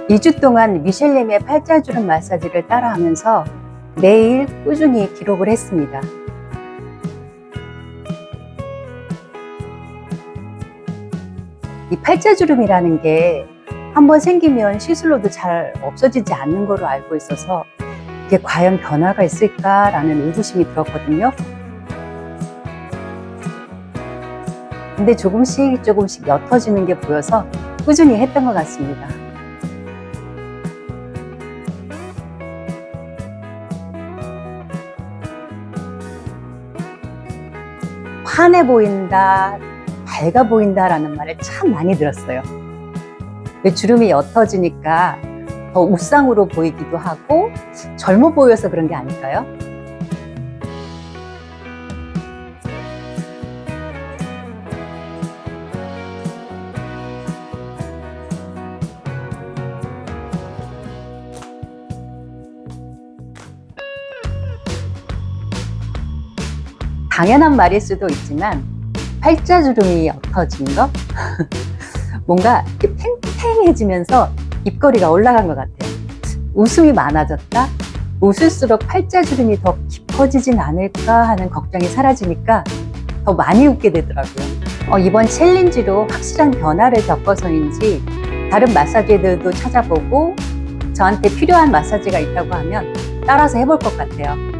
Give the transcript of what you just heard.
2주 동안 미셸님의 팔자주름 마사지를 따라하면서 매일 꾸준히 기록을 했습니다. 이 팔자주름이라는 게 한번 생기면 시술로도 잘 없어지지 않는 거로 알고 있어서 이게 과연 변화가 있을까라는 의구심이 들었거든요. 근데 조금씩 옅어지는 게 보여서 꾸준히 했던 것 같습니다. 환해 보인다, 밝아 보인다라는 말을 참 많이 들었어요. 주름이 옅어지니까 더 우상으로 보이기도 하고 젊어 보여서 그런 게 아닐까요? 당연한 말일 수도 있지만 팔자주름이 옅어진 거? 뭔가 이렇게 팽팽해지면서 입꼬리가 올라간 것 같아요. 웃음이 많아졌다? 웃을수록 팔자주름이 더 깊어지진 않을까 하는 걱정이 사라지니까 더 많이 웃게 되더라고요. 이번 챌린지로 확실한 변화를 겪어서인지 다른 마사지들도 찾아보고 저한테 필요한 마사지가 있다고 하면 따라서 해볼 것 같아요.